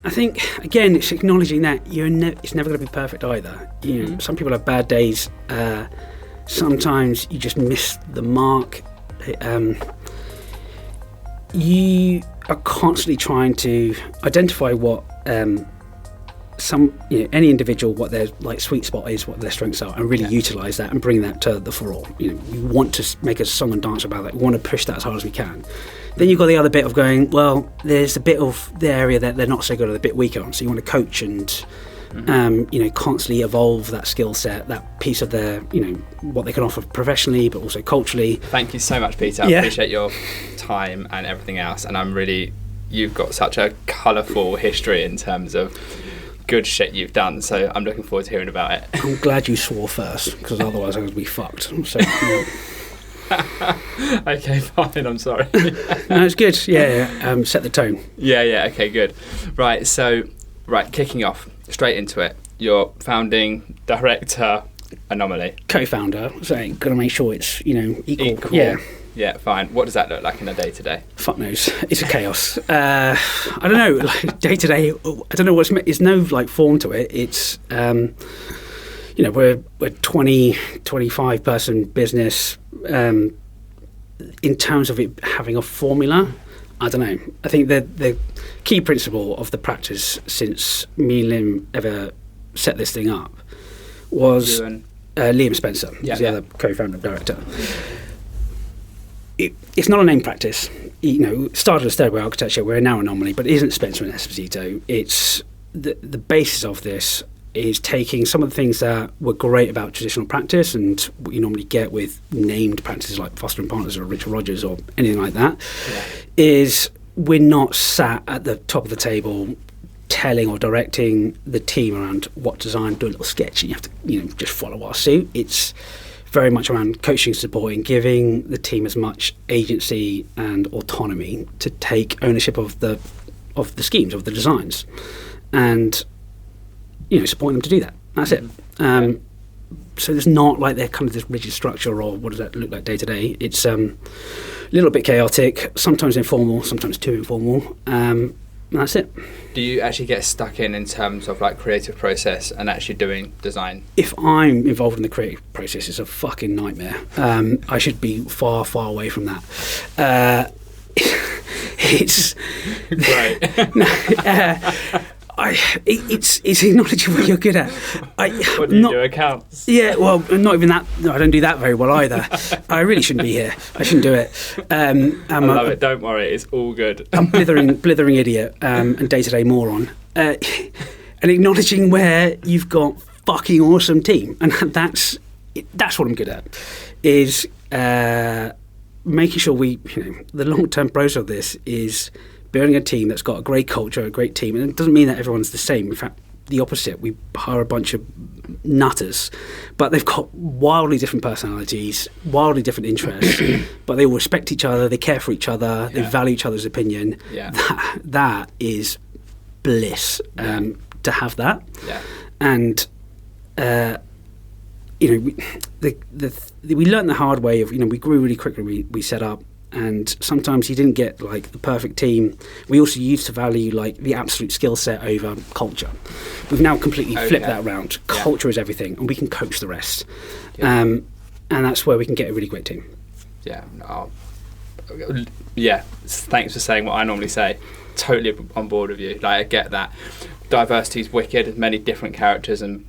I think, again, it's acknowledging that it's never going to be perfect either. Some people have bad days. Sometimes you just miss the mark. You are constantly trying to identify what any individual, what their sweet spot is, what their strengths are, and really utilise that and bring that to the fore. We want to make a song and dance about that. We want to push that as hard as we can. Then you've got the other bit of going, well, there's a bit of the area that they're not so good or a bit weaker on. So you want to coach and constantly evolve that skill set, that piece of their, what they can offer professionally, but also culturally. Thank you so much, Peter. I appreciate your time and everything else. And you've got such a colourful history in terms of good shit you've done. So I'm looking forward to hearing about it. I'm glad you swore first, because otherwise I would be fucked. So, Okay, fine. I'm sorry. No, it's good. Yeah. Set the tone. Yeah. Okay, good. Right. So, kicking off straight into it. You're founding Director Anomaly. Co-founder. So got to make sure it's equal. Yeah. Fine. What does that look like in a day to day? Fuck knows. It's a chaos. I don't know. Day to day. I don't know what's. There's no form to it. It's. We're 20, 25 person business. In terms of it having a formula, I don't know. I think the key principle of the practice since me and Liam ever set this thing up was Liam Spencer, who's the other co-founder and director. It's not a name practice. Started as Stairway Architecture, we're now Anomaly, but it isn't Spencer and Esposito. It's the basis of this is taking some of the things that were great about traditional practice and what you normally get with named practices like Foster & Partners or Richard Rogers or anything like that, is we're not sat at the top of the table telling or directing the team around what design, do a little sketch and you have to just follow our suit. It's very much around coaching, supporting, giving the team as much agency and autonomy to take ownership of the schemes, of the designs, and supporting them to do that. That's it. So there's not they're kind of this rigid structure or what does that look like day to day. It's a little bit chaotic, sometimes informal, sometimes too informal. And that's it. Do you actually get stuck in terms of creative process and actually doing design? If I'm involved in the creative process, it's a fucking nightmare. I should be far, far away from that. It's right. It's acknowledging what you're good at. What do you do? Accounts? Yeah, well, not even that. No, I don't do that very well either. I really shouldn't be here. I shouldn't do it. I love it. Don't worry, it's all good. I'm blithering idiot and day-to-day moron. And acknowledging where you've got fucking awesome team, and that's what I'm good at. Is making sure the long-term process of this is building a team that's got a great culture, a great team. And it doesn't mean that everyone's the same. In fact, the opposite. We hire a bunch of nutters, but they've got wildly different personalities, wildly different interests, but they all respect each other, they care for each other, they value each other's opinion. Yeah. That is bliss, to have that. Yeah. And, we learned the hard way of, we grew really quickly, we set up, and sometimes you didn't get the perfect team. We also used to value the absolute skill set over culture. We've now completely flipped that around. Culture is everything, and we can coach the rest. And that's where we can get a really great team. Thanks for saying what I normally say. Totally on board with you. I get that. Diversity is wicked. As many different characters and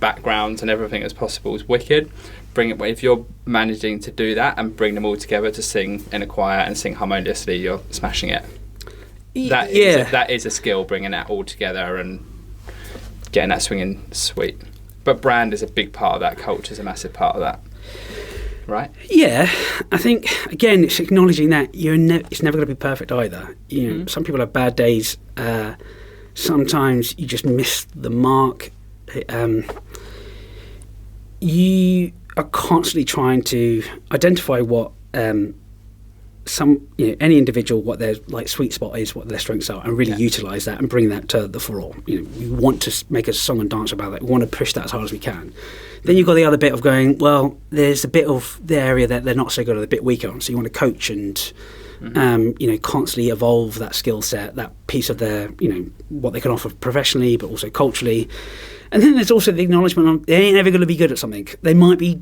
backgrounds and everything as possible is wicked. If you're managing to do that and bring them all together to sing in a choir and sing harmoniously, you're smashing it. That is a skill, bringing that all together and getting that swinging sweet. But brand is a big part of that. Culture is a massive part of that, right? Yeah, I think again it's acknowledging that it's never going to be perfect either. Some people have bad days. Sometimes you just miss the mark. You are constantly trying to identify what any individual, what their sweet spot is, what their strengths are, and really utilise that and bring that to the fore. We want to make a song and dance about that. We want to push that as hard as we can. Then you've got the other bit of going, well, there's a bit of the area that they're not so good or a bit weaker on. So you want to coach and Constantly evolve that skill set, that piece of their, what they can offer professionally, but also culturally. And then there's also the acknowledgement of they ain't ever going to be good at something. They might be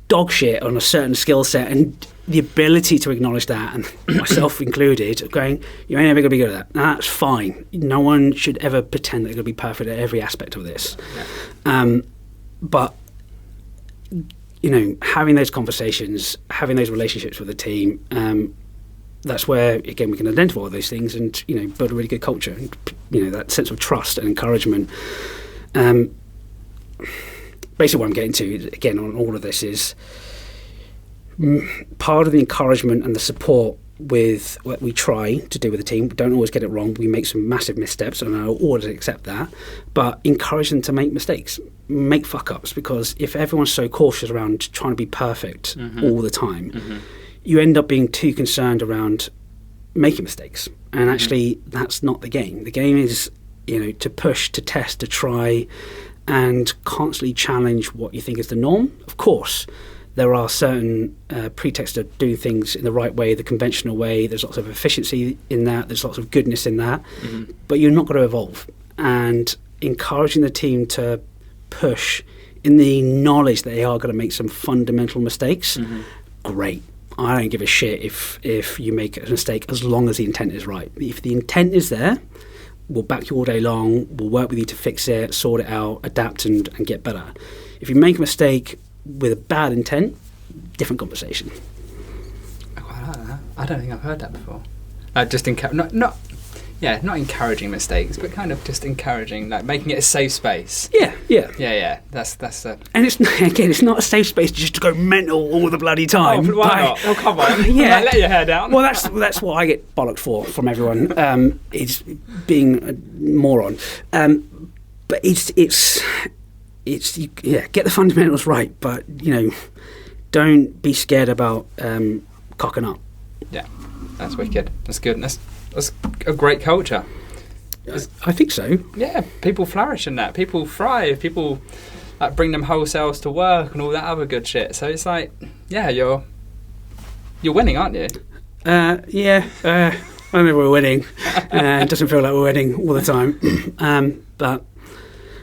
dog shit on a certain skill set, and the ability to acknowledge that, and myself included, going, you ain't ever going to be good at that. Now, that's fine. No one should ever pretend they're going to be perfect at every aspect of this. Yeah. But, having those conversations, having those relationships with the team, that's where, again, we can identify all those things and, build a really good culture and, that sense of trust and encouragement. Basically what I'm getting to, again, on all of this is part of the encouragement and the support with what we try to do with the team. We don't always get it wrong. We make some massive missteps, and I'll always accept that. But encourage them to make mistakes, make fuck-ups, because if everyone's so cautious around trying to be perfect all the time, you end up being too concerned around making mistakes. And actually, that's not the game. The game is, to push, to test, to try, and constantly challenge what you think is the norm. Of course, there are certain pretexts of doing things in the right way, the conventional way. There's lots of efficiency in that. There's lots of goodness in that. But you're not going to evolve. And encouraging the team to push in the knowledge that they are going to make some fundamental mistakes, great. I don't give a shit if you make a mistake as long as the intent is right. If the intent is there, we'll back you all day long, we'll work with you to fix it, sort it out, adapt and get better. If you make a mistake with a bad intent, different conversation. I quite like that. I don't think I've heard that before. Not encouraging mistakes, but kind of just encouraging, like making it a safe space. Yeah. That's and it's not a safe space just to go mental all the bloody time. Oh, why not? Oh, come on. Yeah, let your hair down. Well, that's what I get bollocked for from everyone. Is being a moron. But it's get the fundamentals right, but don't be scared about cocking up. Yeah, that's wicked. That's good. That's a great culture. I think so. Yeah, people flourish in that. People thrive. People bring them whole selves to work and all that other good shit. So it's like, yeah, you're winning, aren't you? Whenever we're winning, it doesn't feel like we're winning all the time. But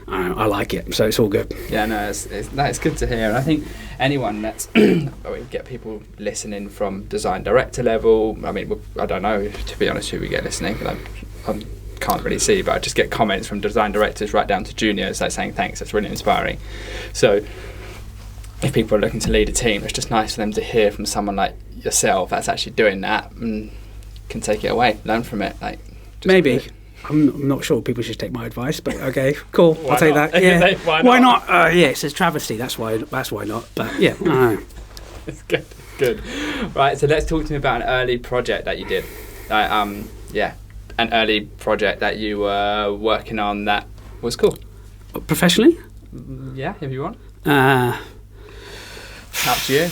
I like it, so it's all good. Yeah, no, it's good to hear. And I think anyone that's we get people listening from design director level. I mean, I don't know, to be honest, who we get listening. I can't really see, but I just get comments from design directors right down to juniors, like saying thanks. That's really inspiring. So if people are looking to lead a team, it's just nice for them to hear from someone like yourself that's actually doing that and can take it away, learn from it. Maybe. I'm not sure people should take my advice, but okay, cool. I'll take that. Yeah. Why not? Yeah, it says travesty. That's why not. But yeah, I don't know. It's good. Right, so let's talk to me about an early project that you did. An early project that you were working on that was cool. Professionally? Yeah, if you want. Up to you.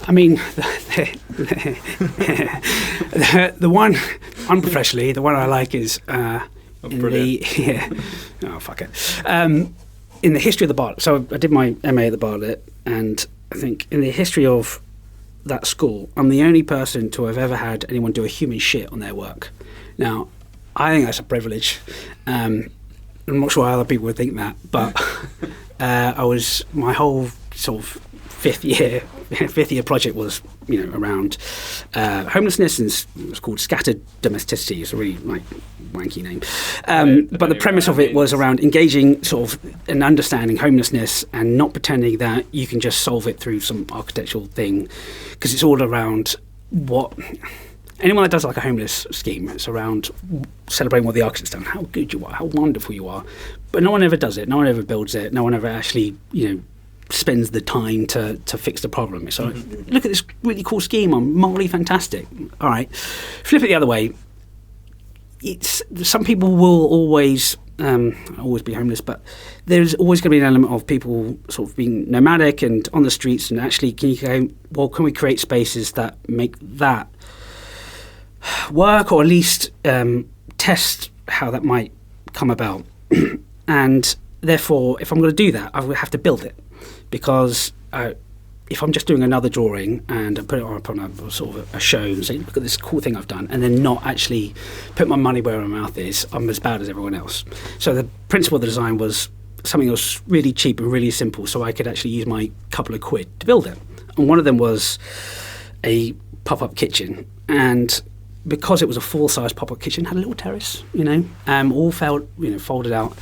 I mean, the one unprofessionally, the one I like is in the history of the Bartlett. So I did my MA at the Bartlett, and I think in the history of that school, I'm the only person to have ever had anyone do a human shit on their work. Now, I think that's a privilege. I'm not sure how other people would think that, but my whole sort of fifth year project was around homelessness, and it was called Scattered Domesticity. It's a really wanky name, but the premise of it was around engaging sort of and understanding homelessness and not pretending that you can just solve it through some architectural thing, because it's all around anyone that does like a homeless scheme, it's around celebrating what the architect's done, how good you are, how wonderful you are, but no one ever does it, no one ever builds it, no one ever actually spends the time to fix the problem. It's like, look at this really cool scheme, I'm morally fantastic. All right, flip it the other way. Some people will always be homeless, but there's always going to be an element of people sort of being nomadic and on the streets, and actually can we create spaces that make that work, or at least test how that might come about. And therefore, if I'm going to do that, I will have to build it, because if I'm just doing another drawing and I put it up on a sort of a show and say, look at this cool thing I've done, and then not actually put my money where my mouth is, I'm as bad as everyone else. So the principle of the design was something that was really cheap and really simple, so I could actually use my couple of quid to build it. And one of them was a pop-up kitchen, and because it was a full-size pop-up kitchen, had a little terrace, all folded out.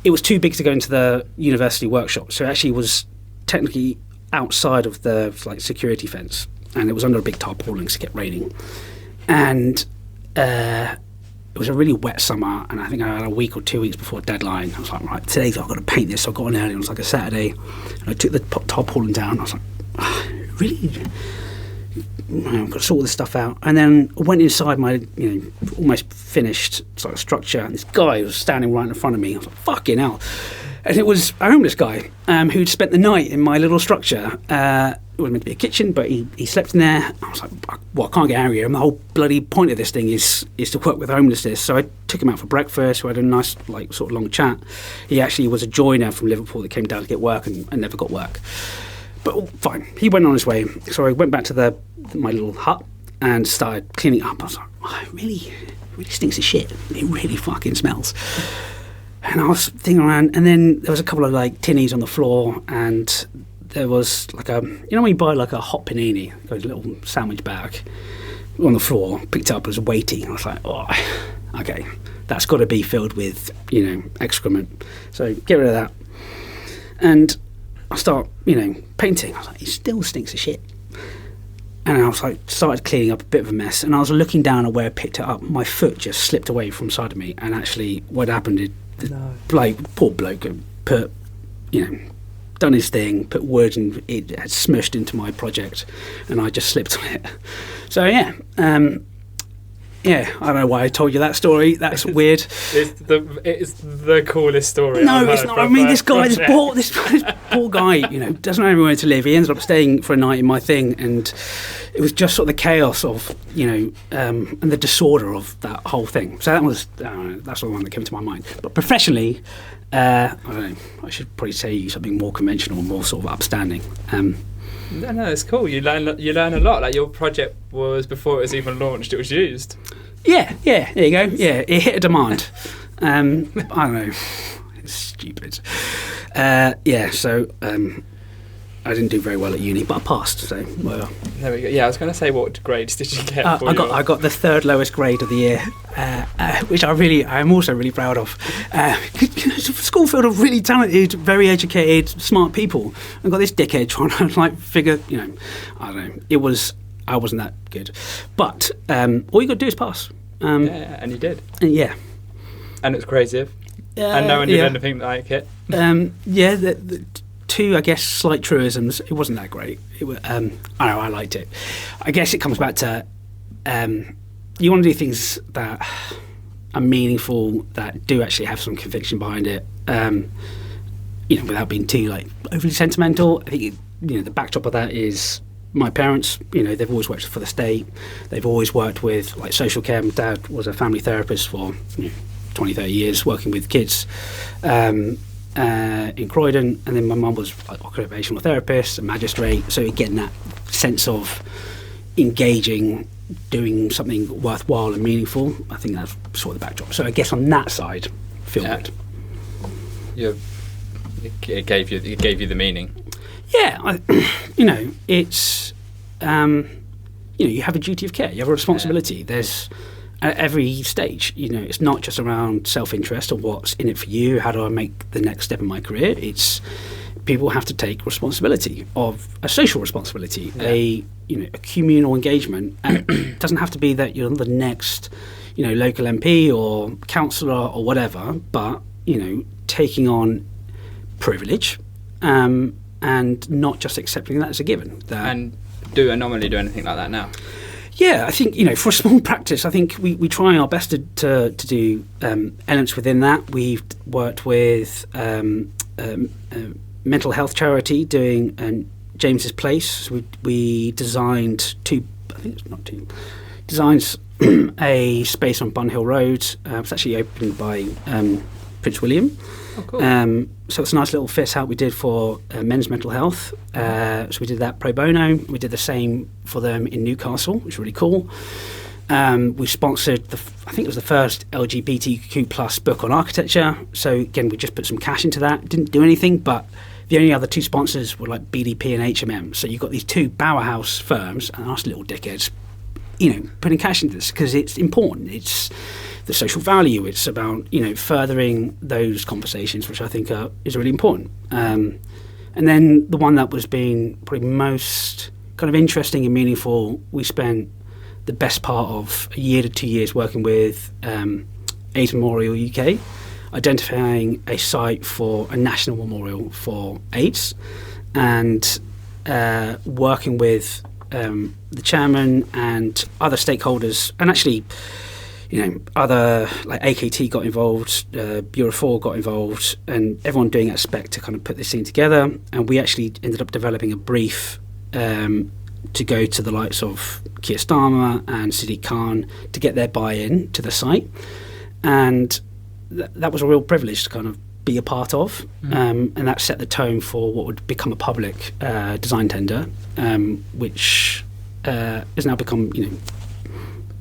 It was too big to go into the university workshop, so it actually was technically outside of the security fence, and it was under a big tarpaulin because it kept raining. And it was a really wet summer, and I think I had a week or 2 weeks before deadline. I was like, right, today I've got to paint this. So I got on early. It was like a Saturday, and I took the tarpaulin down. I was like, really? I've got to sort all this stuff out. And then I went inside my, almost finished sort of structure, and this guy was standing right in front of me. I was like, fucking hell. And it was a homeless guy who'd spent the night in my little structure. It was meant to be a kitchen, but he slept in there. I was like, well, I can't get out of here. And the whole bloody point of this thing is to work with homelessness. So I took him out for breakfast. We had a nice, sort of long chat. He actually was a joiner from Liverpool that came down to get work and never got work. But fine, he went on his way. So I went back to my little hut and started cleaning up. I was like, it really stinks of shit. It really fucking smells. And I was thinking around, and then there was a couple of tinnies on the floor, and there was when you buy a hot panini, a little sandwich bag on the floor, picked up as weighty. I was like, oh, okay, that's got to be filled with excrement. So get rid of that, and I start painting. I was like, it still stinks of shit. And I was started cleaning up a bit of a mess, and I was looking down at where I picked it up. My foot just slipped away from side of me, and actually what happened is poor bloke had put, done his thing, put wood, and it had smushed into my project, and I just slipped on it. So I don't know why I told you that story. That's weird. It's the coolest story. No, it's not. I mean, this poor guy, doesn't know anywhere to live. He ended up staying for a night in my thing, and it was just sort of the chaos of, and the disorder of that whole thing. So that's the one that came to my mind. But professionally, I don't know. I should probably say something more conventional, more sort of upstanding. No, it's cool. You learn a lot. Your project was, before it was even launched, it was used. Yeah. There you go. Yeah, it hit a demand. I don't know. It's stupid. So I didn't do very well at uni, but I passed. So well. There we go. Yeah, I was going to say, what grades did you get? I got the third lowest grade of the year, which I'm also really proud of. School filled of really talented, very educated, smart people, and got this dickhead trying to figure. I don't know. I wasn't that good, but all you got to do is pass. And you did. And it's creative, and no one did anything like it. The two, I guess, slight truisms. It wasn't that great. I liked it. I guess it comes back to you want to do things that are meaningful, that do actually have some conviction behind it. Without being too overly sentimental. I think the backdrop of that is my parents. They've always worked for the state. They've always worked with social care. My dad was a family therapist for 20, 30 years, working with kids. In Croydon, and then my mum was occupational therapist, a magistrate, so getting that sense of engaging, doing something worthwhile and meaningful, I think that's sort of the backdrop. So I guess on that side, feel good. It gave you the meaning. Yeah, it's you have a duty of care, you have a responsibility. There's at every stage, it's not just around self-interest or what's in it for you, how do I make the next step in my career. It's people have to take responsibility of a social responsibility, a communal engagement. And it doesn't have to be that you're the next, local MP or councillor or whatever, but, taking on privilege and not just accepting that as a given. And do Anomaly do anything like that now? Yeah, I think, for a small practice, I think we try our best to do elements within that. We've worked with mental health charity doing James's Place. We designed designs a space on Bun Hill Road. It's actually opened by Prince William. Oh, cool. So it's a nice little fit out we did for men's mental health. So we did that pro bono. We did the same for them in Newcastle, which was really cool. We sponsored, I think it was the first LGBTQ plus book on architecture. So again, we just put some cash into that. Didn't do anything, but the only other two sponsors were like BDP and H&M. So you've got these two powerhouse firms and us little dickheads, putting cash into this because it's important. It's the social value. It's about, furthering those conversations, which I think is really important. And then the one that was being probably most kind of interesting and meaningful, we spent the best part of a year to 2 years working with AIDS Memorial UK, identifying a site for a national memorial for AIDS, and working with the chairman and other stakeholders, and actually, other like AKT got involved, Bureau 4 got involved, and everyone doing a spec to kind of put this thing together. And we actually ended up developing a brief to go to the likes of Keir Starmer and Sadiq Khan to get their buy-in to the site, and that was a real privilege to kind of be a part of, and that set the tone for what would become a public design tender, which has now become,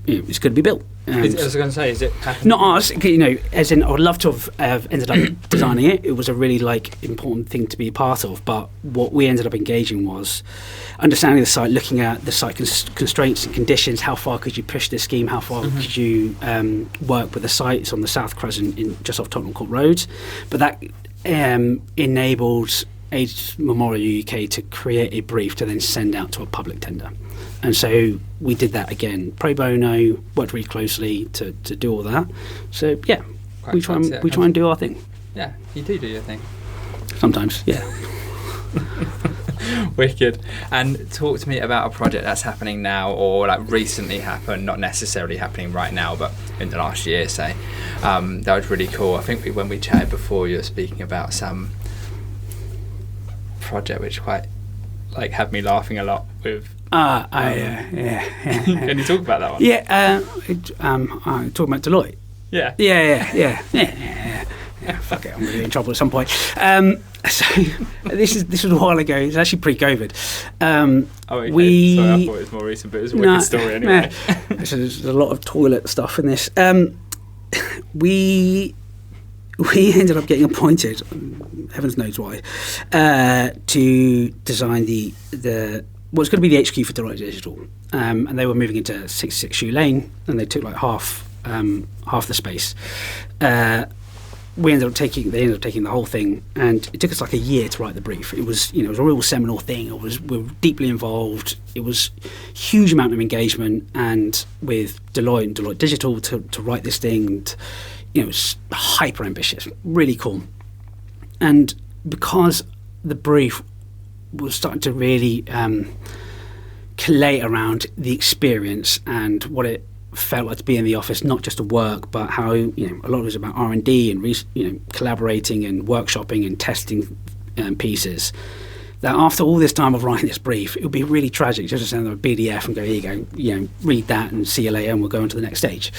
it's going to be built. I was going to say, is it happening? Not us, as in I would love to have ended up designing it. It was a really important thing to be a part of, but what we ended up engaging was understanding the site, looking at the site constraints and conditions. How far could you push this scheme? How far could you work with the site? It's on the South Crescent just off Tottenham Court Road, but that enabled AIDS Memorial UK to create a brief to then send out to a public tender. And so we did that again, pro bono, worked really closely to do all that. So yeah, we try and do our thing. Yeah, you do your thing. Sometimes, yeah. Wicked. And talk to me about a project that's happening now, or like recently happened, not necessarily happening right now, but in the last year, say. That was really cool. I think when we chatted before, you were speaking about some project which quite had me laughing a lot with. Yeah. Can you talk about that one? Yeah, talking about Deloitte. Yeah. Yeah. Fuck it, I'm going to be in trouble at some point. So this was a while ago. It's actually pre-COVID. Okay. Sorry, I thought it was more recent, but it was a wicked story anyway. So there's a lot of toilet stuff in this. We ended up getting appointed, heavens knows why, to design the what's going to be the HQ for Deloitte Digital, and they were moving into 66 Shoe Lane, and they took like half the space. They ended up taking the whole thing, and it took us like a year to write the brief. It was it was a real seminal thing. We were deeply involved. It was a huge amount of engagement, and with Deloitte and Deloitte Digital to write this thing, and it was hyper ambitious, really cool. And because the brief was starting to really collate around the experience and what it felt like to be in the office, not just to work, but how a lot of it was about R&D and collaborating and workshopping and testing pieces. That after all this time of writing this brief, it would be really tragic just to send them a PDF and go, here you go, read that and see you later, and we'll go on to the next stage.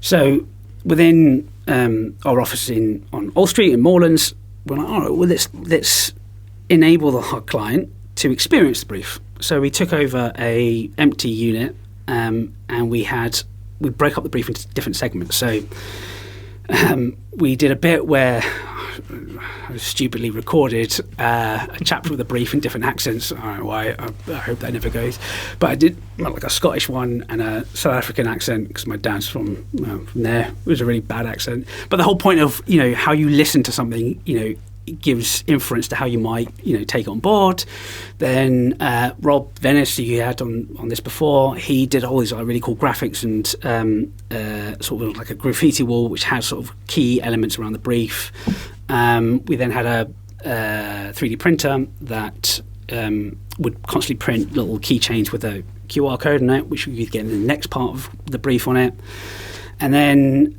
So within our office on Old Street in Moorlands, we're like, all right, well let's enable our client to experience the brief. So we took over a empty unit, and we broke up the brief into different segments. So we did a bit where I stupidly recorded a chapter with a brief in different accents. I don't know why. I hope that never goes. But I did like a Scottish one and a South African accent because my dad's from there. It was a really bad accent. But the whole point of how you listen to something, it gives inference to how you might take it on board. Then Rob Venice, who you had on this before, he did all these really cool graphics and sort of like a graffiti wall which has sort of key elements around the brief. We then had a 3D printer that would constantly print little keychains with a QR code on it, which we could get in the next part of the brief on it. And then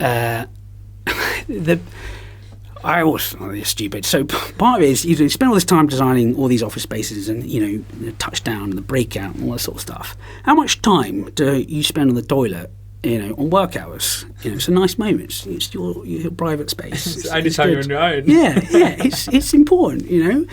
I always it's stupid. So part of it is you spend all this time designing all these office spaces and the touchdown and the breakout and all that sort of stuff. How much time do you spend on the toilet on work hours. It's a nice moment. It's your private space. It's the only time you're on your own. Yeah, it's important. It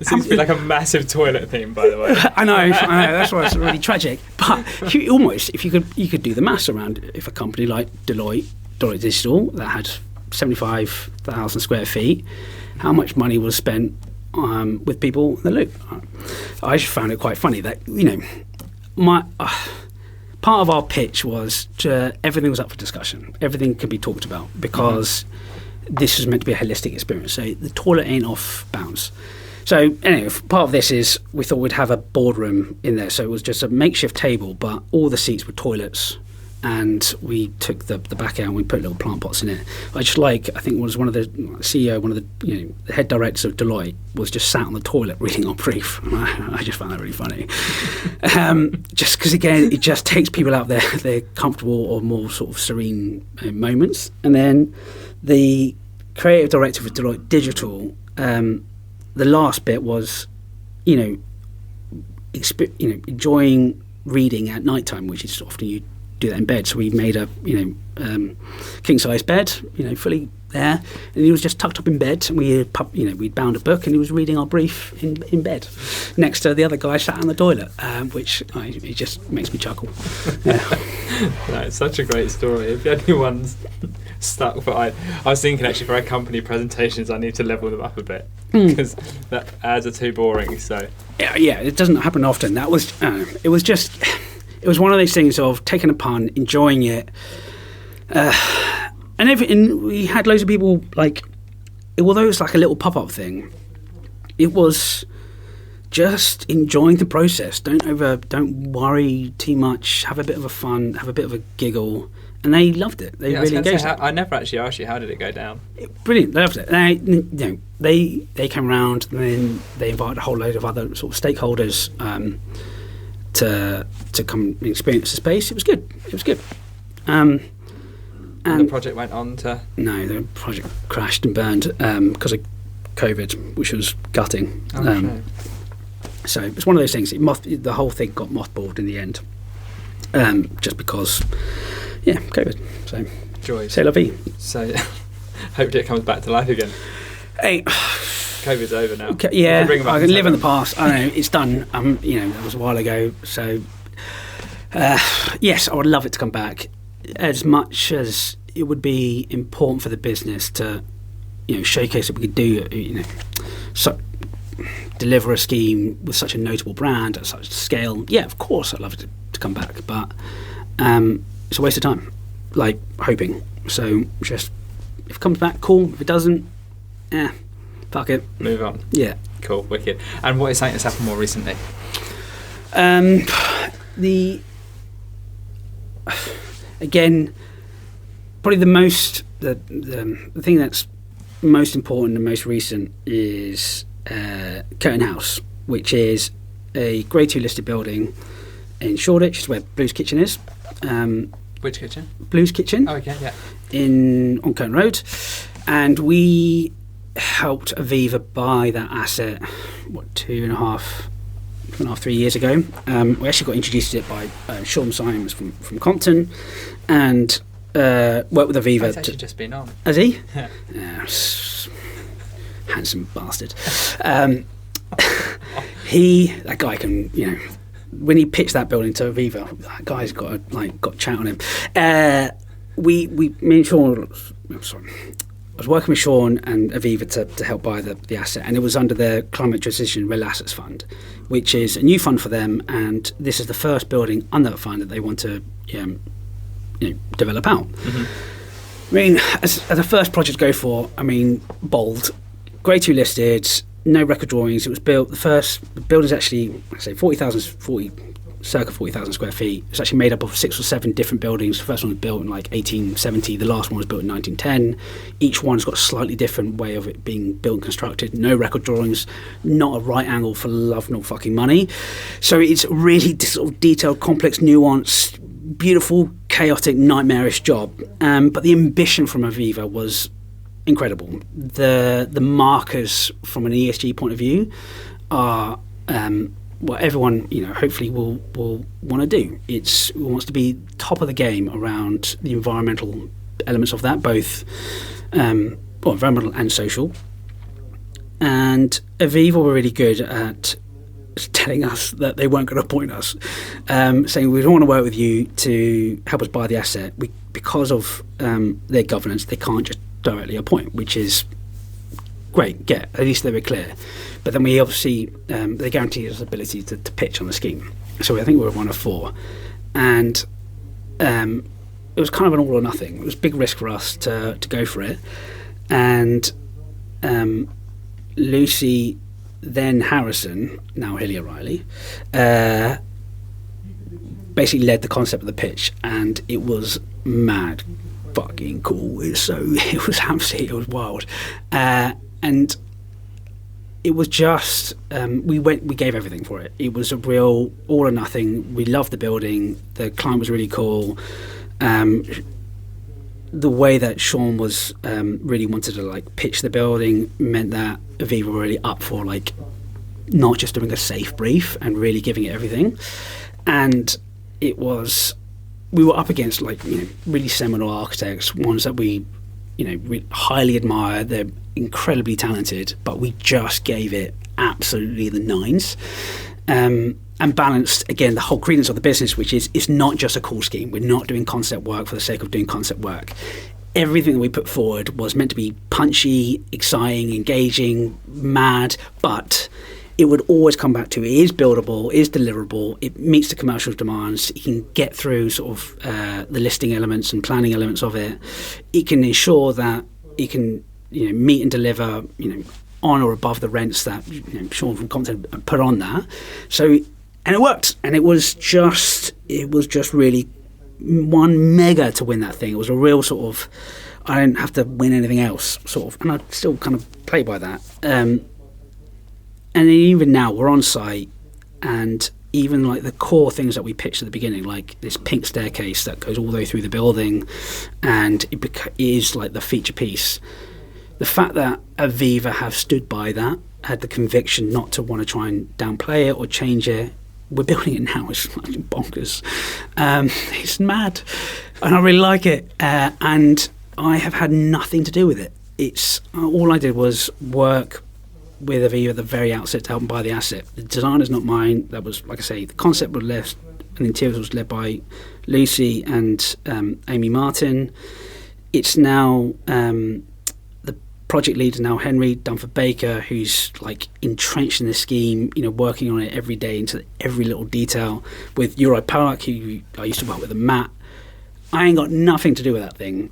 seems to be like a massive toilet theme, by the way. I know. That's why it's really tragic. But if you could do the maths around if a company like Deloitte Digital that had 75,000 square feet, how much money was spent with people in the loop. I just found it quite funny that my. Part of our pitch was everything was up for discussion. Everything could be talked about because this was meant to be a holistic experience. So the toilet ain't off bounds. So anyway, part of this is we thought we'd have a boardroom in there. So it was just a makeshift table, but all the seats were toilets. And we took the back out and we put little plant pots in it. I think it was one of the CEO, one of the the head directors of Deloitte was just sat on the toilet reading our brief. I just found that really funny. Just because again, it just takes people out their comfortable or more sort of serene moments. And then the creative director for Deloitte Digital, the last bit was, enjoying reading at nighttime, which is often you do that in bed. So we made a king size bed, fully there, and he was just tucked up in bed. And we'd bound a book, and he was reading our brief in bed, next to the other guy sat on the toilet, which it just makes me chuckle. Yeah. No, it's such a great story. If anyone's stuck, but I was thinking actually for our company presentations, I need to level them up a bit because that ads are too boring. So yeah, it doesn't happen often. That was it was just. It was one of those things of taking a pun, enjoying it, and we had loads of people although it was like a little pop-up thing, it was just enjoying the process. Don't worry too much. Have a bit of a fun, have a bit of a giggle, and they loved it. They really engaged. I never actually asked you how did it go down. Brilliant, they loved it. They came around, and then they invited a whole load of other sort of stakeholders. To come and experience the space. It was good. And the project went on to... No, the project crashed and burned because of COVID, which was gutting. So it's one of those things. The whole thing got mothballed in the end, just because, COVID. So joy. C'est la vie. So hopefully it comes back to life again. Hey. COVID's over now. I can live in the past. I know it's done. That was a while ago. So, yes, I would love it to come back. As much as it would be important for the business to, showcase that we could do, deliver a scheme with such a notable brand at such a scale. Yeah, of course, I'd love it to come back, but it's a waste of time. Hoping. So, just if it comes back, cool. If it doesn't, fuck it. Move on. Yeah. Cool. Wicked. And what is something that's happened more recently? Again, probably the thing that's most important and most recent is Curtain House, which is a Grade 2 listed building in Shoreditch, is where Blue's Kitchen is. Which kitchen? Blue's Kitchen. Oh, okay, yeah. On Curtain Road. And we helped Aviva buy that asset 2.5-3 years ago. We actually got introduced to it by Sean Symes from Compton, and worked with Aviva. He's actually just been on. Has he? Yeah. Handsome bastard. That guy can, when he pitched that building to Aviva, that guy's got chat on him. Me and Sean, I was working with Sean and Aviva to help buy the asset, and it was under the Climate Transition Real Assets Fund, which is a new fund for them, and this is the first building under that fund that they want to develop out. Mm-hmm. I mean, as the first project to go for, bold, Grade 2 listed, no record drawings. It was built, the building's actually, circa 40,000 square feet. It's actually made up of 6 or 7 different buildings. The first one was built in 1870. The last one was built in 1910. Each one's got a slightly different way of it being built and constructed. No record drawings, not a right angle for love nor fucking money. So it's really sort of detailed, complex, nuanced, beautiful, chaotic, nightmarish job. But the ambition from Aviva was incredible. The markers from an ESG point of view are what everyone, hopefully will want to do. It wants to be top of the game around the environmental elements of that, both environmental and social. And Aviva were really good at telling us that they weren't going to appoint us, saying we don't want to work with you to help us buy the asset. Because of their governance, they can't just directly appoint, which is great. At least they were clear. But then we obviously, they guaranteed us the ability to pitch on the scheme. So I think we were one of 4. And it was kind of an all or nothing. It was a big risk for us to go for it. And Lucy, then Harrison, now Hilly O'Reilly, basically led the concept of the pitch, and it was mad fucking cool. It was wild. And it was just we gave everything for it. It was a real all or nothing. We loved the building. The client was really cool. The way that Sean was really wanted to pitch the building meant that Aviva were really up for not just doing a safe brief and really giving it everything. And we were up against really seminal architects, ones that we highly admire. They're incredibly talented, but we just gave it absolutely the nines. And balanced, again, the whole credence of the business, which is it's not just a cool scheme. We're not doing concept work for the sake of doing concept work. Everything that we put forward was meant to be punchy, exciting, engaging, mad, but it would always come back to it is buildable, is deliverable, it meets the commercial demands, it can get through sort of the listing elements and planning elements of it. It can ensure that it can meet and deliver on or above the rents that Sean from Content put on that. So, and it worked, and it was just really one mega to win that thing. It was a real sort of I didn't have to win anything else sort of, and I still kind of play by that. And then even now we're on site, and even the core things that we pitched at the beginning, like this pink staircase that goes all the way through the building, and it is the feature piece. The fact that Aviva have stood by that, had the conviction not to want to try and downplay it or change it. We're building it now. It's bonkers. It's mad, and I really like it. And I have had nothing to do with it. It's all I did was work with Aviva at the very outset to help them buy the asset. The design is not mine. That was, like I say, the concept was led, and the interiors was led by Lucy and Amy Martin. It's now the project lead is now Henry Dunford Baker, who's entrenched in the scheme, working on it every day into every little detail. With Uri Pollack, who I used to work with, and Matt. I ain't got nothing to do with that thing.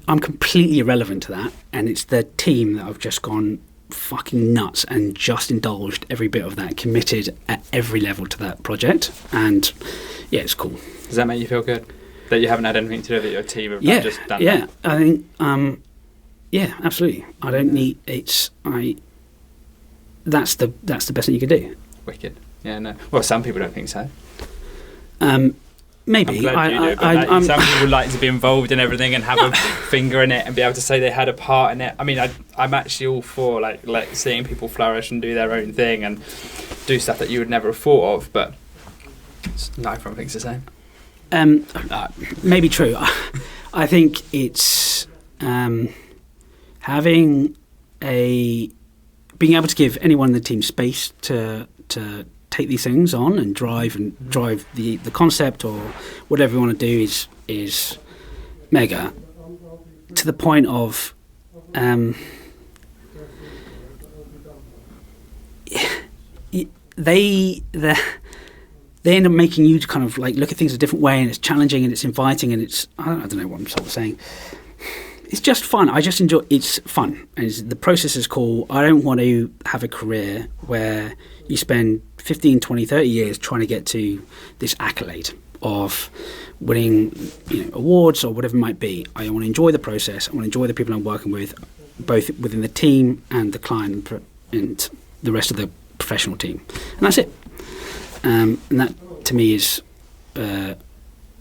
I'm completely irrelevant to that, and it's the team that I've just gone fucking nuts and just indulged every bit of that, committed at every level to that project, and yeah, it's cool. Does that make you feel good that you haven't had anything to do with it? Your team have just done that? Yeah, I think yeah, absolutely. I don't need that's the best thing you can do. Wicked. Yeah, no. Well, some people don't think so. Maybe. Some people like to be involved in everything and have a finger in it and be able to say they had a part in it. I mean, I'm actually all for like seeing people flourish and do their own thing and do stuff that you would never have thought of, but not everyone thinks the same. Maybe true. I think it's being able to give anyone in the team space to take these things on and drive the concept or whatever you want to do is mega, to the point of they end up making you kind of look at things a different way, and it's challenging and it's inviting, and it's I don't know what I'm sort of saying. It's just fun. I just enjoy. It's fun, and the process is cool. I don't want to have a career where you spend 15, 20, 30 years trying to get to this accolade of winning, awards or whatever it might be. I want to enjoy the process. I want to enjoy the people I'm working with, both within the team and the client and the rest of the professional team, and that's it. And that to me is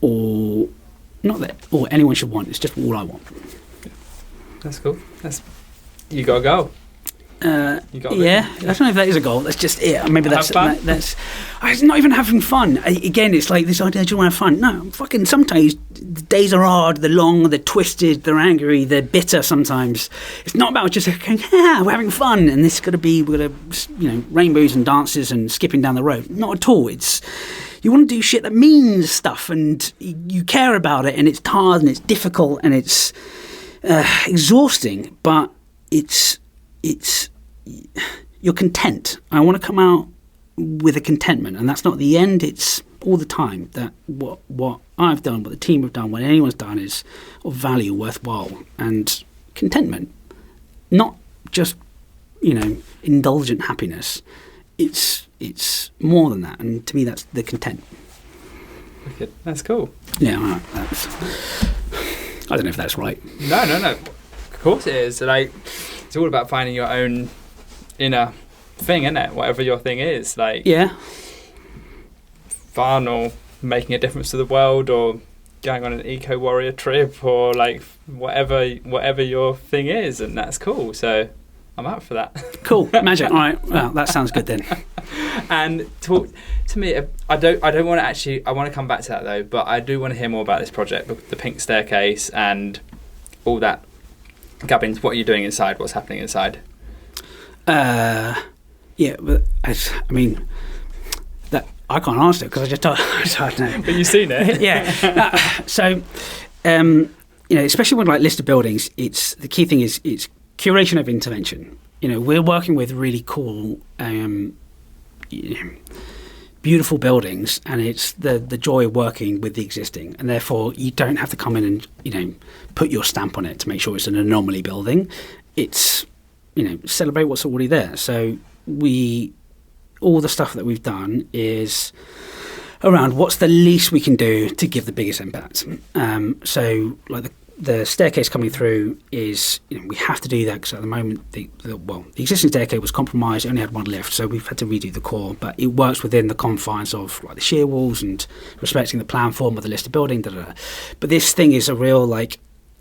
all anyone should want. It's just all I want. That's cool. You got a goal. You got Yeah, I don't know if that is a goal. That's just it. Maybe that's fun? that's. It's not even having fun. Again, it's like this idea. Do you want to have fun? No, fucking. Sometimes the days are hard. They're long. They're twisted. They're angry. They're bitter. Sometimes it's not about just going. We're having fun, and this is going to be rainbows and dances and skipping down the road. Not at all. It's you want to do shit that means stuff, and you care about it, and it's hard and it's difficult and it's exhausting, but it's you're content. I want to come out with a contentment, and that's not the end. It's all the time that what I've done, what the team have done, what anyone's done is of value, worthwhile, and contentment. Not just indulgent happiness. It's more than that, and to me, that's the content. Okay, that's cool. Yeah, right, I don't know if that's right. No. Of course it is. Like, it's all about finding your own inner thing, isn't it? Whatever your thing is, like fun or making a difference to the world or going on an eco warrior trip or like whatever your thing is, and that's cool. So I'm up for that. Cool, magic. All right, well, that sounds good then. And talk to me. I don't want to actually. I want to come back to that though, but I do want to hear more about this project, the pink staircase, and all that. Gubbins, what are you doing inside? What's happening inside? Yeah, but I mean, that I can't answer because I just don't know. But you've seen it. Yeah. So, especially with like listed buildings, it's the key thing is it's curation of intervention. We're working with really cool, beautiful buildings, and it's the joy of working with the existing, and therefore you don't have to come in and put your stamp on it to make sure it's an anomaly building. It's celebrate what's already there. So all the stuff that we've done is around what's the least we can do to give the biggest impact. So like the staircase coming through is, we have to do that because at the moment the existing staircase was compromised. It only had one lift, so we've had to redo the core, but it works within the confines of like the shear walls and respecting the plan form of the listed building. But this thing is a real, like,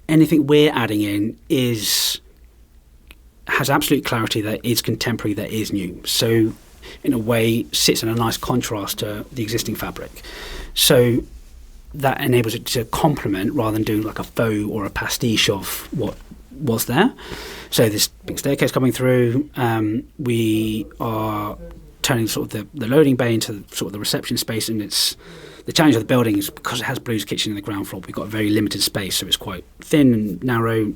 anything we're adding in has absolute clarity, that is contemporary, that is new. So in a way sits in a nice contrast to the existing fabric. So that enables it to complement rather than doing like a faux or a pastiche of what was there. So this big staircase coming through, we are turning sort of the loading bay into sort of the reception space, and it's the challenge of the building is because it has Blue's Kitchen in the ground floor, we've got a very limited space, so it's quite thin and narrow,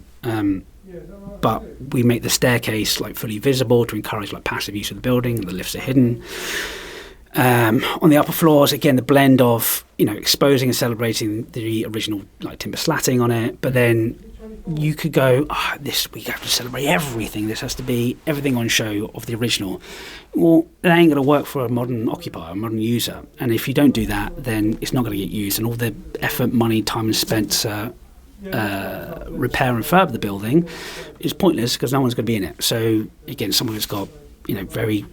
but we make the staircase like fully visible to encourage like passive use of the building, and the lifts are hidden. On the upper floors, again, the blend of exposing and celebrating the original like timber slatting on it, but then you could go, we have to celebrate everything. This has to be everything on show of the original. Well, it ain't going to work for a modern occupier, a modern user. And if you don't do that, then it's not going to get used, and all the effort, money, time spent to repair and refurb the building is pointless because no one's going to be in it. So again, some of it's got very,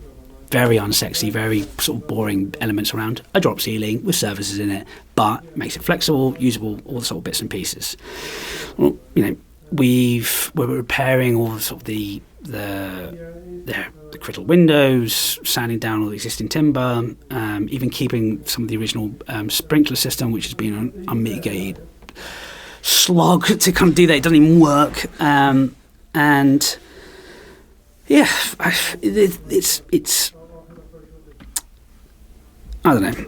very unsexy, very sort of boring elements around a drop ceiling with services in it, but makes it flexible, usable, all the sort of bits and pieces. Well, we're repairing all sort of the crystal windows, sanding down all the existing timber, even keeping some of the original sprinkler system, which has been an unmitigated slog to kind of do that. It doesn't even work, and yeah, it's I don't know.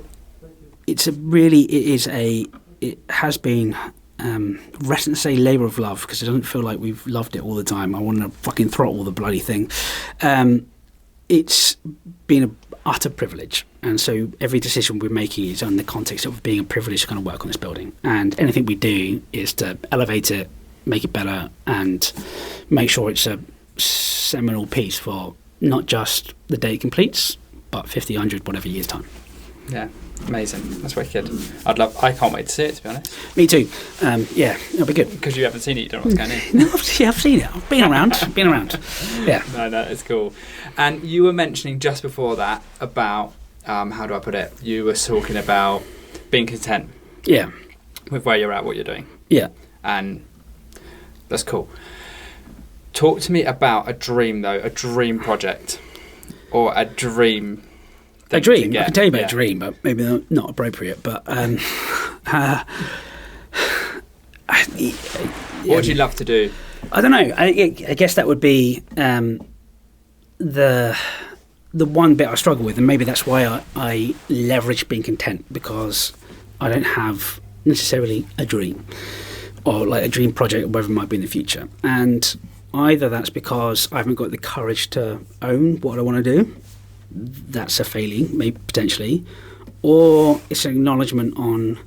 It has been reticent to say labour of love because it doesn't feel like we've loved it all the time. I want to fucking throttle the bloody thing. It's been an utter privilege, and so every decision we're making is in the context of being a privilege to kind of work on this building, and anything we do is to elevate it, make it better, and make sure it's a seminal piece for not just the day it completes, but 50, 100, whatever years' time. Yeah, amazing. That's wicked. I can't wait to see it, to be honest. Me too. Yeah, it'll be good. Because you haven't seen it, you don't know what's going on. No, I've seen it. I've been around. Yeah. No, it's cool. And you were mentioning just before that about, how do I put it? You were talking about being content. Yeah. With where you're at, what you're doing. Yeah. And that's cool. Talk to me about a dream, though, a dream project or a dream. A dream? I can tell you about a dream, but maybe not appropriate. But what would you love to do? I don't know. I guess that would be the one bit I struggle with, and maybe that's why I leverage being content, because I don't have necessarily a dream or like a dream project or whatever it might be in the future. And either that's because I haven't got the courage to own what I want to do. That's a failing, maybe potentially, or it's an acknowledgement on.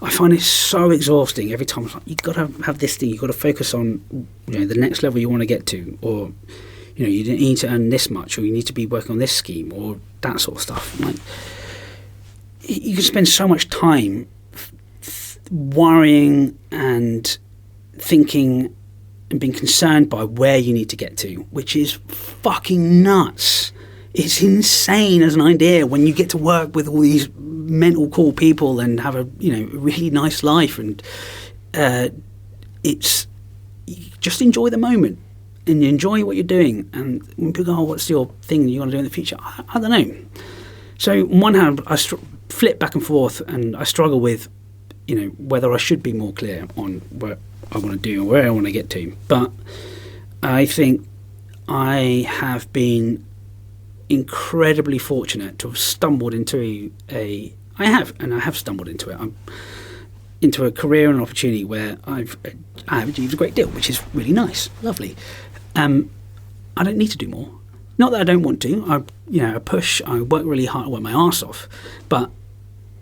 I find it so exhausting every time. It's like, you've got to have this thing. You've got to focus on, the next level you want to get to, or you need to earn this much, or you need to be working on this scheme, or that sort of stuff. Like, you can spend so much time worrying and thinking and being concerned by where you need to get to, which is fucking nuts. It's insane as an idea when you get to work with all these mental cool people and have a really nice life, and it's you just enjoy the moment and you enjoy what you're doing. And when people go, what's your thing you want to do in the future? I don't know. So on one hand, I flip back and forth, and I struggle with whether I should be more clear on what I want to do and where I want to get to. But I think I have been incredibly fortunate to have stumbled into I have stumbled into it. I'm into a career and an opportunity where I have achieved a great deal, which is really nice, lovely. I don't need to do more. Not that I don't want to. I push. I work really hard. I work my arse off, but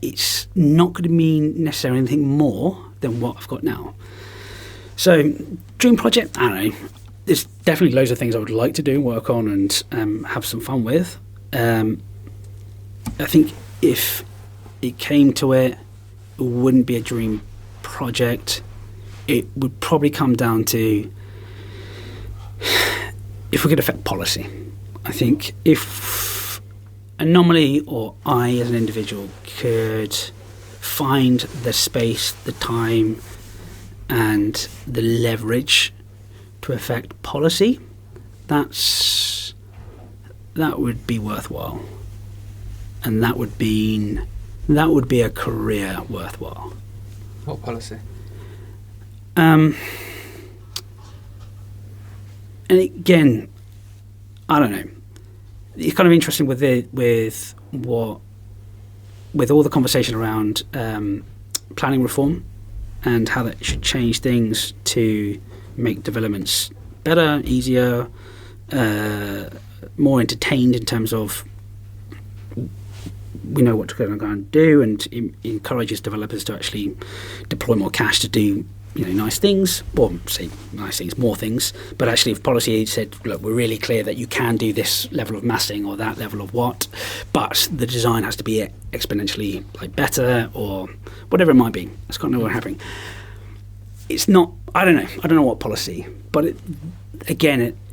it's not going to mean necessarily anything more than what I've got now. So, dream project. I don't know. There's definitely loads of things I would like to do, work on, and have some fun with. I think if it came to it, it wouldn't be a dream project. It would probably come down to if we could affect policy. I think if Anomaly or I as an individual could find the space, the time, and the leverage to affect policy, that would be worthwhile, and that would be a career worthwhile. What policy? And again, I don't know. It's kind of interesting with all the conversation around planning reform and how that should change things to make developments better, easier, more entertained in terms of we know what to go and do, and encourages developers to actually deploy more cash to do nice things, or say nice things, more things. But actually, if policy said, look, we're really clear that you can do this level of massing or that level of what, but the design has to be exponentially better or whatever it might be. That's kind of what happening. It's not. I don't know what policy, but it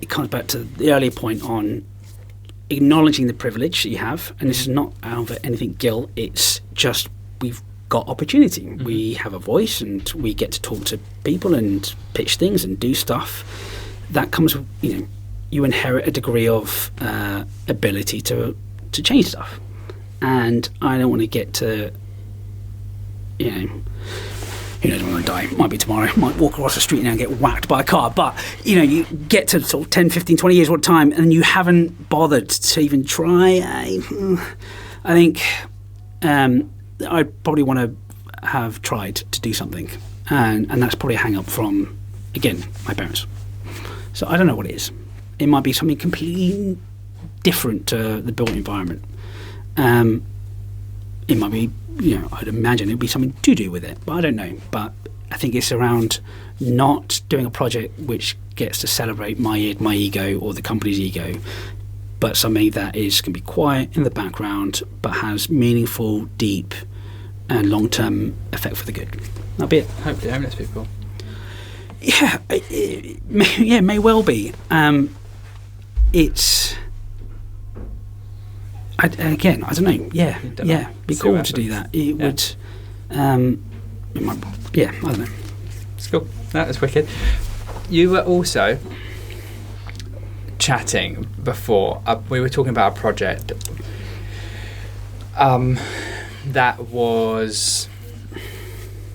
comes back to the earlier point on acknowledging the privilege that you have, and this is not out of anything guilt. It's just we've got opportunity. Mm-hmm. We have a voice, and we get to talk to people and pitch things and do stuff. That comes with you inherit a degree of ability to change stuff, and I don't want to get to who knows when I die. It might be tomorrow. Might walk across the street now and get whacked by a car. But, you get to sort of 10, 15, 20 years worth of time and you haven't bothered to even try. I think I'd probably want to have tried to do something. And that's probably a hang-up from, again, my parents. So I don't know what it is. It might be something completely different to the built environment. It might be, I'd imagine it'd be something to do with it, but I don't know. But I think it's around not doing a project which gets to celebrate my ego or the company's ego, but something that can be quiet in the background, but has meaningful, deep, and long-term effect for the good. That'll be it. Hopefully homeless people. Yeah, it may well be. It's... I don't know. Yeah, be cool to do that. It would. It might, I don't know. It's cool. That was wicked. You were also chatting before. We were talking about a project that was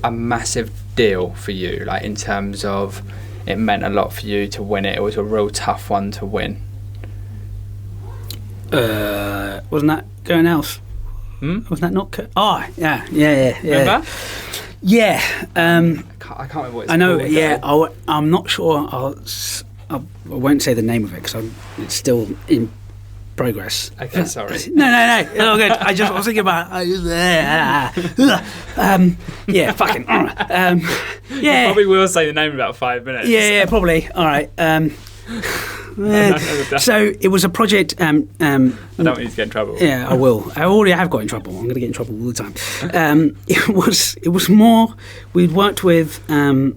a massive deal for you, like in terms of it meant a lot for you to win it. It was a real tough one to win. Wasn't that Going Else? Wasn't that not? Yeah. Remember? Yeah. I can't remember what it's I know. called, Yeah, though. I'm not sure. I won't say the name of it because it's still in progress. Okay, sorry. No. Oh, good. I was thinking about. Yeah, fucking. Yeah. You probably will say the name in about 5 minutes. Yeah, probably. All right. So it was a project. I don't want you to get in trouble. Yeah, I will. I already have got in trouble. I'm going to get in trouble all the time. It was more. We'd worked with a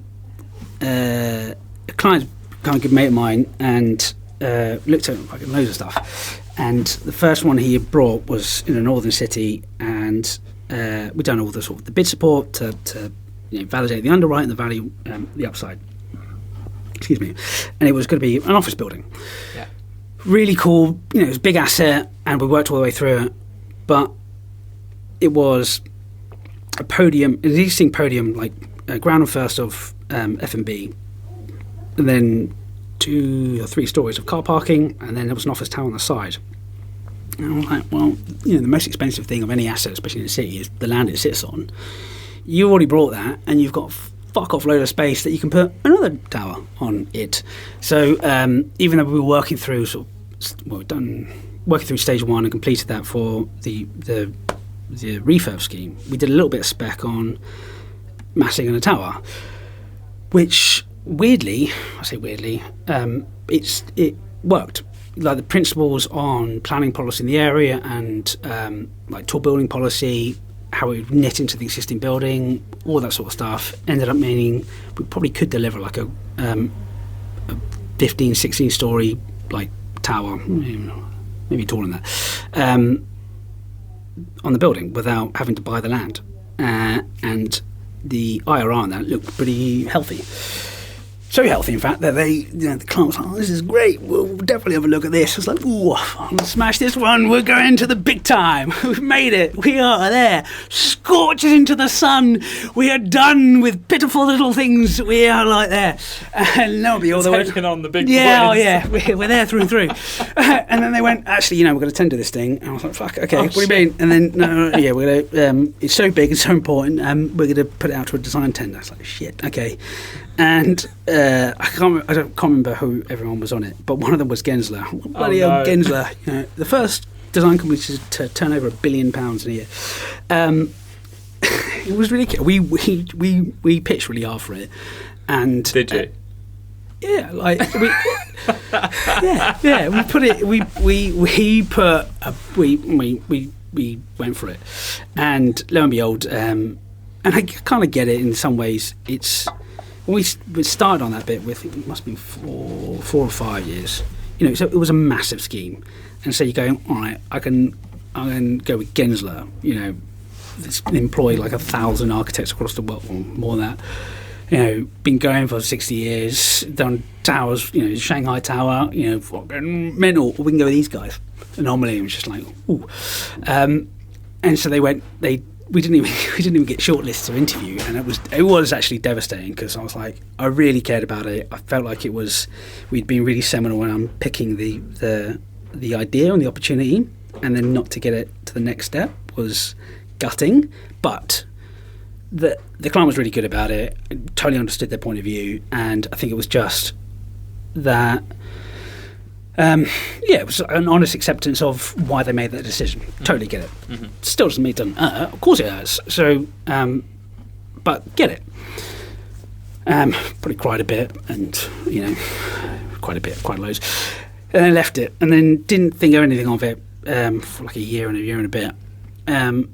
client, kind of good mate of mine, and looked at fucking loads of stuff. And the first one he had brought was in a northern city, and we'd done all the sort of the bid support to validate the underwrite and the value, the upside. Excuse me. And it was going to be an office building. Yeah. Really cool. It was a big asset, and we worked all the way through it. But it was a podium, an existing podium, like ground and first of F&B, and then 2 or 3 stories of car parking, and then there was an office tower on the side. And I was like, well, the most expensive thing of any asset, especially in the city, is the land it sits on. You already brought that, and you've got fuck off load of space that you can put another tower on it. So even though we were working through working through stage 1 and completed that for the refurb scheme, we did a little bit of spec on massing and a tower, which weirdly, it worked. Like the principles on planning policy in the area and like tall building policy, how it would knit into the existing building, all that sort of stuff, ended up meaning we probably could deliver like a 15, 16 story like tower, maybe taller than that, on the building without having to buy the land. And the IRR on that looked pretty healthy. So healthy, in fact, that the client was like, this is great, we'll definitely have a look at this. I was like, ooh, I'll smash this one, we're going to the big time. We've made it, we are there. Scorches into the sun, we are done with pitiful little things, we are like there. And that'll be all the way. Taking on the big boys. We're there through and through. And then they went, actually, we're going to tender this thing. And I was like, fuck, okay, what do you mean? And then, no, we're going to, it's so big, it's so important, we're going to put it out to a design tender. I was like, shit, okay. And I can't remember who everyone was on it, but one of them was Gensler. Bloody hell, Gensler! The first design company to turn over £1 billion in a year. It was really. We pitched really hard for it, and did you? Yeah, like we. We put it. We went for it, and lo and behold, and I kind of get it in some ways. It's. We started on that bit with, it must be 4 or 5 years. So it was a massive scheme. And so you're going, all right, I can go with Gensler, employ like 1,000 architects across the world, or more than that. Been going for 60 years, done towers, Shanghai Tower, fucking mental. We can go with these guys. Anomaly was just like, ooh. And so we didn't even get shortlisted to interview, and it was actually devastating because I was like, I really cared about it. I felt like we'd been really seminal when I'm picking the idea and the opportunity, and then not to get it to the next step was gutting. But the client was really good about it. I totally understood their point of view, and I think it was just that. It was an honest acceptance of why they made that decision. Totally get it. Mm-hmm. Still doesn't mean it doesn't. Of course it hurts. So, but get it. Probably cried a bit, and quite loads, and then left it, and then didn't think of anything of it for like a year and a bit.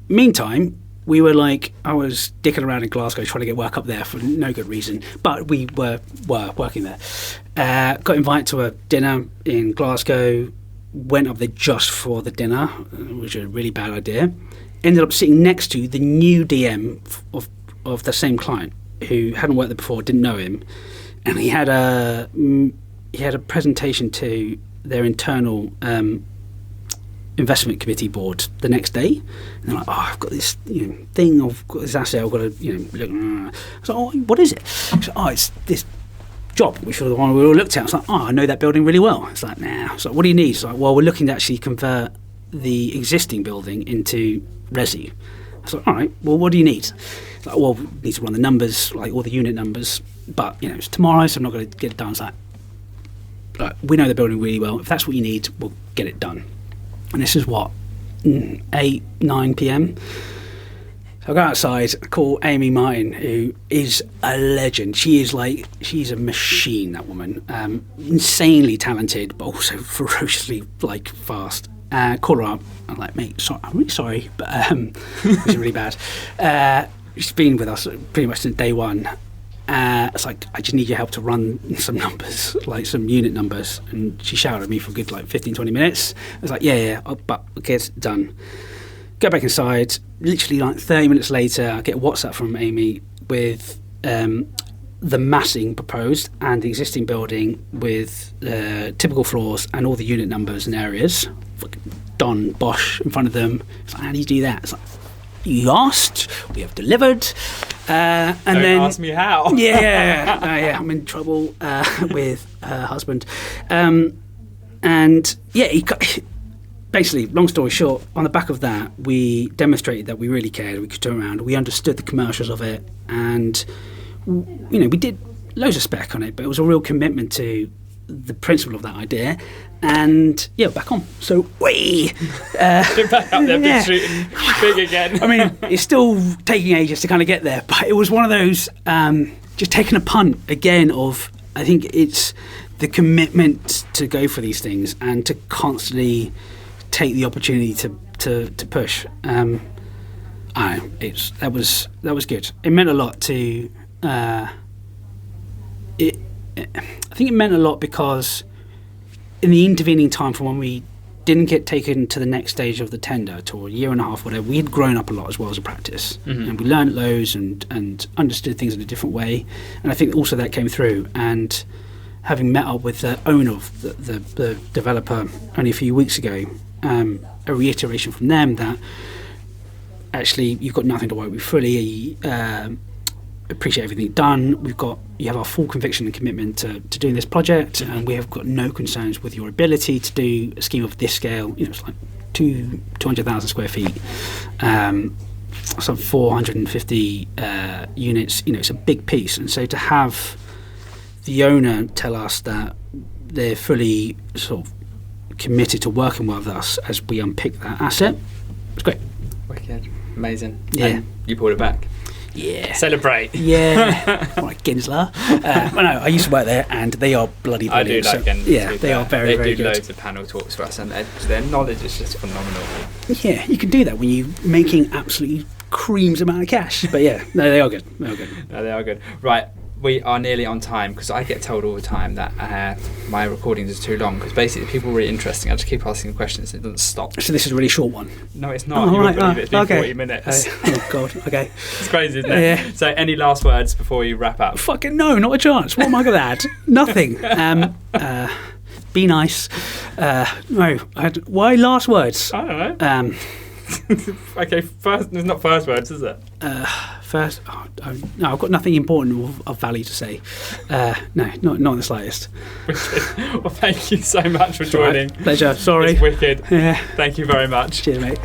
Meantime, we were like, I was dicking around in Glasgow trying to get work up there for no good reason, but we were working there. Got invited to a dinner in Glasgow, went up there just for the dinner, which was a really bad idea. Ended up sitting next to the new DM of the same client, who hadn't worked there before, didn't know him, and he had a presentation to their internal investment committee board the next day. And they're like, I've got this thing, I've got this asset, I've got to look. I was like, what is it? He's like, it's this job, which was the one we all looked at. I was like, I know that building really well. It's like, nah. It's like, what do you need? It's like, well, we're looking to actually convert the existing building into resi. I was like, all right, well, what do you need? It's like, well, we need to run the numbers, like all the unit numbers, but it's tomorrow, so I'm not going to get it done. It's like, we know the building really well. If that's what you need, we'll get it done. And this is what, 8, 9 p.m. So I go outside, I call Amy Martin, who is a legend. She's a machine, that woman. Insanely talented, but also ferociously fast. Call her up. I'm like, mate, sorry, I'm really sorry, but it's really bad. She's been with us pretty much since day one. It's like, I just need your help to run some numbers, like some unit numbers. And she shouted at me for a good 15, 20 minutes. I was like, yeah, but okay, it's done. Go back inside. Literally 30 minutes later, I get a WhatsApp from Amy with the massing proposed and the existing building with typical floors and all the unit numbers and areas. Don Bosch in front of them. It's like, how do you do that? It's like, you asked, we have delivered. And Don't then ask me how. yeah, I'm in trouble with her husband. And yeah, basically, long story short, on the back of that, we demonstrated that we really cared, we could turn around, we understood the commercials of it, and we did loads of spec on it, but it was a real commitment to the principle of that idea. And yeah, back on. So You're back up there, big shooting, big again. I mean, it's still taking ages to kind of get there, but it was one of those just taking a punt again of, I think it's the commitment to go for these things and to constantly take the opportunity to push. I don't know, that was good. It meant a lot to I think it meant a lot because in the intervening time from when we didn't get taken to the next stage of the tender to a year and a half, whatever, we had grown up a lot as well as a practice. Mm-hmm. And we learned loads and understood things in a different way. And I think also that came through. And having met up with the owner of the developer only a few weeks ago, a reiteration from them that actually you've got nothing to worry, we fully appreciate everything done. You have our full conviction and commitment to doing this project, and we have got no concerns with your ability to do a scheme of this scale. It's like 200,000 square feet, some 450 units. It's a big piece, and so to have the owner tell us that they're fully sort of committed to working with us as we unpick that asset, it's great. Wicked, amazing. Yeah, and you pulled it back. Yeah. Celebrate. Yeah. All right, Ginsler. No, I used to work there, and they are bloody brilliant. I do like Ginsler. Yeah, they are very, very good. They do loads of panel talks for us, and their knowledge is just phenomenal. Yeah, you can do that when you're making absolutely creams amount of cash. But yeah, no, they are good. No, they are good. Right. We are nearly on time because I get told all the time that my recordings is too long because basically people are really interesting. I just keep asking questions and it doesn't stop. So this is a really short one? No, it's not. You won't believe it. It's been 40 minutes. Oh, God. Okay. It's crazy, isn't it? Yeah. So any last words before you wrap up? Fucking no, not a chance. What am I going to add? Nothing. Be nice. No. Why last words? I don't know. Okay, there's not first words, is it? First, no, I've got nothing important of value to say. No, not in the slightest. Wicked. Well, thank you so much for joining. Right. Pleasure. Sorry. It's wicked. Yeah. Thank you very much. Cheers, mate.